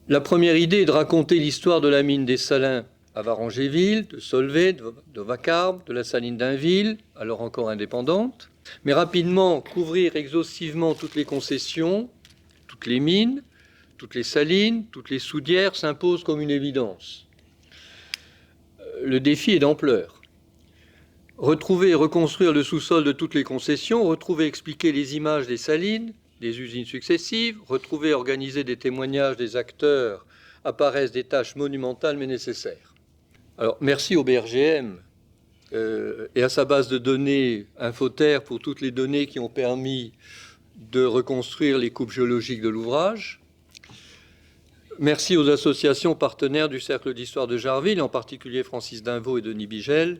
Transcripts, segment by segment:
La première idée est de raconter l'histoire de la mine des Salins à Varangéville, de Solvay, de Vacarme, de la saline d'Inville, alors encore indépendante, mais rapidement couvrir exhaustivement toutes les concessions, toutes les mines, toutes les salines, toutes les soudières s'impose comme une évidence. Le défi est d'ampleur. Retrouver et reconstruire le sous-sol de toutes les concessions, retrouver et expliquer les images des salines, des usines successives, retrouver et organiser des témoignages des acteurs apparaissent des tâches monumentales mais nécessaires. Alors, merci au BRGM et à sa base de données Infoterre pour toutes les données qui ont permis de reconstruire les coupes géologiques de l'ouvrage. Merci aux associations partenaires du Cercle d'Histoire de Jarville, en particulier Francis Dinvaux et Denis Bigel,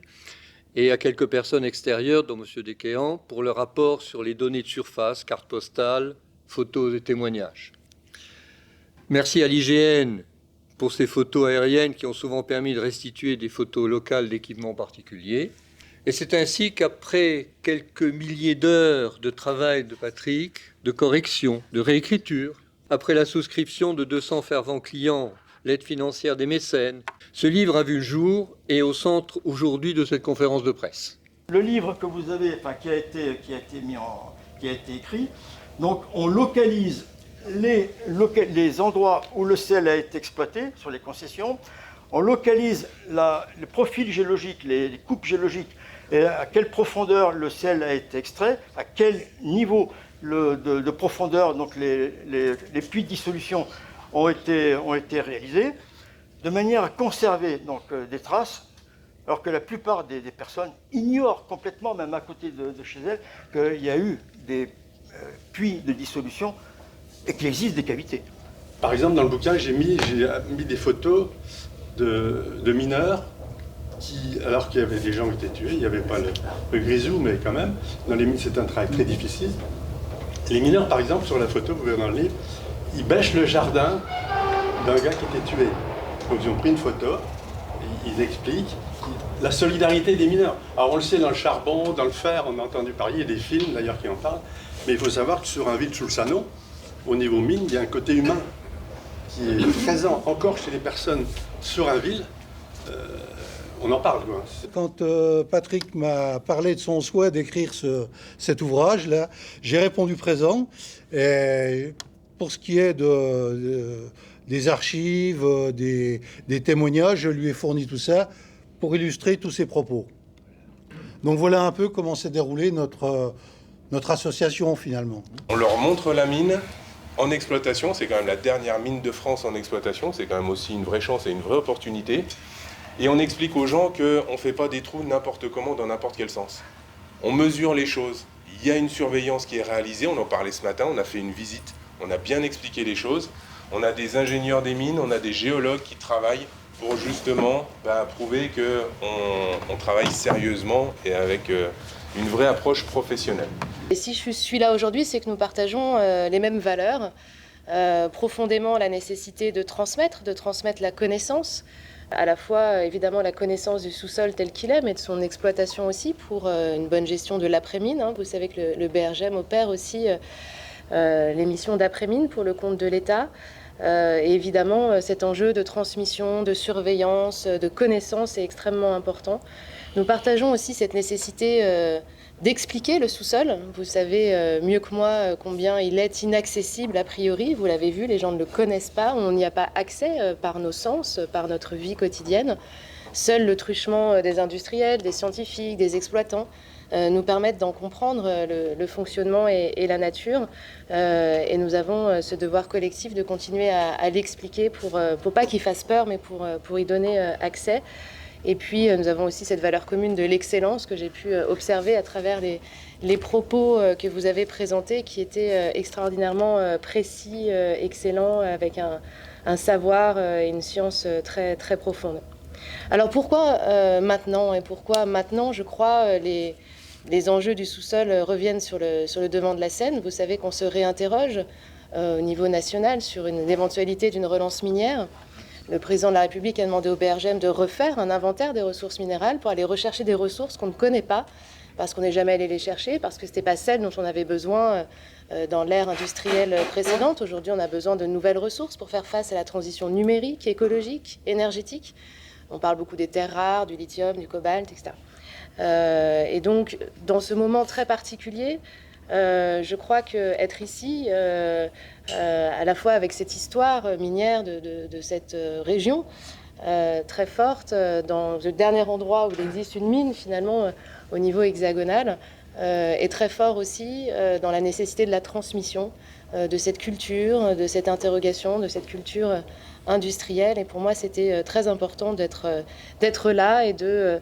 et à quelques personnes extérieures, dont M. Desquéant, pour leur rapport sur les données de surface, cartes postales, photos et témoignages. Merci à l'IGN pour ces photos aériennes qui ont souvent permis de restituer des photos locales d'équipements particuliers. Et c'est ainsi qu'après quelques milliers d'heures de travail de Patrick, de correction, de réécriture, après la souscription de 200 fervents clients, l'aide financière des mécènes, ce livre a vu le jour et est au centre aujourd'hui de cette conférence de presse. Le livre que vous avez, qui a été écrit, donc on localise les endroits où le sel a été exploité sur les concessions, on localise le profil géologique, les coupes géologiques, et à quelle profondeur le sel a été extrait, à quel niveau de profondeur donc les puits de dissolution ont été réalisés, de manière à conserver donc, des traces, alors que la plupart des personnes ignorent complètement, même à côté de chez elles, qu'il y a eu des puits de dissolution et qu'il existe des cavités. Par exemple, dans le bouquin, j'ai mis des photos de mineurs qui, alors qu'il y avait des gens qui étaient tués, il n'y avait pas le grisou, mais quand même, dans les mines, c'est un travail très difficile. Les mineurs, par exemple, sur la photo, vous verrez dans le livre, ils bêchent le jardin d'un gars qui était tué. Donc ils ont pris une photo, et ils expliquent la solidarité des mineurs. Alors on le sait dans le charbon, dans le fer, on a entendu parler, il y a des films d'ailleurs qui en parlent, mais il faut savoir que sur un ville Sulsano, au niveau mine, il y a un côté humain qui est présent encore chez les personnes sur un ville. On en parle, quoi. Quand Patrick m'a parlé de son souhait d'écrire cet ouvrage-là, j'ai répondu présent. Et pour ce qui est des archives, des témoignages, je lui ai fourni tout ça pour illustrer tous ses propos. Donc voilà un peu comment s'est déroulée notre association finalement. On leur montre la mine en exploitation, c'est quand même la dernière mine de France en exploitation, c'est quand même aussi une vraie chance et une vraie opportunité. Et on explique aux gens qu'on ne fait pas des trous n'importe comment, dans n'importe quel sens. On mesure les choses, il y a une surveillance qui est réalisée, on en parlait ce matin, on a fait une visite, on a bien expliqué les choses. On a des ingénieurs des mines, on a des géologues qui travaillent pour justement prouver qu'on travaille sérieusement et avec une vraie approche professionnelle. Et si je suis là aujourd'hui, c'est que nous partageons les mêmes valeurs, profondément la nécessité de transmettre la connaissance, à la fois évidemment la connaissance du sous-sol tel qu'il est, mais de son exploitation aussi pour une bonne gestion de l'après-mine. Vous savez que le BRGM opère aussi les missions d'après-mine pour le compte de l'État. Et évidemment, cet enjeu de transmission, de surveillance, de connaissance est extrêmement important. Nous partageons aussi cette nécessité d'expliquer le sous-sol. Vous savez mieux que moi combien il est inaccessible a priori. Vous l'avez vu, les gens ne le connaissent pas. On n'y a pas accès par nos sens, par notre vie quotidienne. Seul le truchement des industriels, des scientifiques, des exploitants nous permettent d'en comprendre le fonctionnement et la nature. Et nous avons ce devoir collectif de continuer à l'expliquer pour pas qu'il fasse peur, mais pour y donner accès. Et puis, nous avons aussi cette valeur commune de l'excellence que j'ai pu observer à travers les propos que vous avez présentés, qui étaient extraordinairement précis, excellents, avec un savoir et une science très, très profonde. Alors pourquoi maintenant ? Et pourquoi maintenant, je crois, les enjeux du sous-sol reviennent sur le devant de la scène. Vous savez qu'on se réinterroge au niveau national sur l'éventualité d'une relance minière. Le président de la République a demandé au BRGM de refaire un inventaire des ressources minérales pour aller rechercher des ressources qu'on ne connaît pas, parce qu'on n'est jamais allé les chercher, parce que ce n'était pas celles dont on avait besoin dans l'ère industrielle précédente. Aujourd'hui, on a besoin de nouvelles ressources pour faire face à la transition numérique, écologique, énergétique. On parle beaucoup des terres rares, du lithium, du cobalt, etc. Et donc, dans ce moment très particulier, je crois qu'être ici, à la fois avec cette histoire minière de cette région, très forte, dans le dernier endroit où il existe une mine, finalement, au niveau hexagonal, est très fort aussi dans la nécessité de la transmission de cette culture, de cette interrogation, de cette culture industrielle. Et pour moi, c'était très important d'être là et de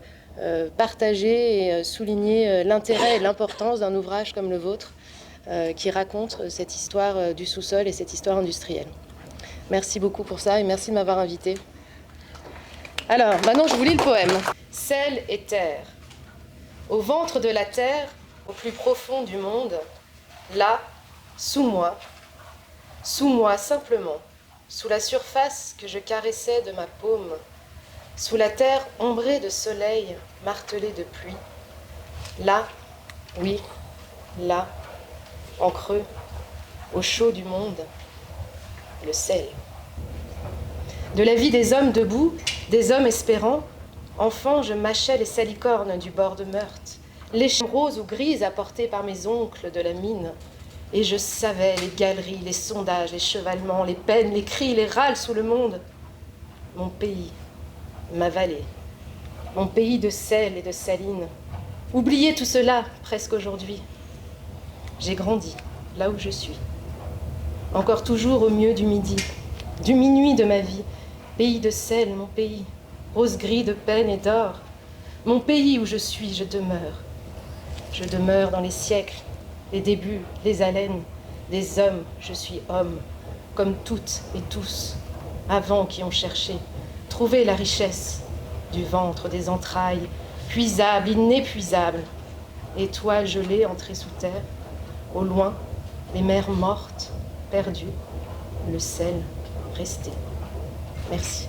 partager et souligner l'intérêt et l'importance d'un ouvrage comme le vôtre qui raconte cette histoire du sous-sol et cette histoire industrielle. Merci beaucoup pour ça et merci de m'avoir invité. Alors, maintenant, je vous lis le poème. Sel et terre. Au ventre de la terre, au plus profond du monde, là, sous moi simplement, sous la surface que je caressais de ma paume, sous la terre ombrée de soleil, martelée de pluie, là, oui, là, en creux, au chaud du monde, le sel. De la vie des hommes debout, des hommes espérants, enfant, je mâchais les salicornes du bord de Meurthe, les chambres roses ou grises apportées par mes oncles de la mine, et je savais les galeries, les sondages, les chevalements, les peines, les cris, les râles sous le monde. Mon pays, ma vallée, mon pays de sel et de saline. Oubliez tout cela presque aujourd'hui. J'ai grandi là où je suis. Encore toujours au mieux du midi, du minuit de ma vie. Pays de sel, mon pays, rose-gris de peine et d'or. Mon pays où je suis, je demeure. Je demeure dans les siècles, les débuts, les haleines, des hommes, je suis homme, comme toutes et tous, avant qui ont cherché, trouvé la richesse du ventre, des entrailles, puisable, inépuisable. Étoile gelée entrée sous terre, au loin, les mers mortes, perdues, le sel resté. Merci.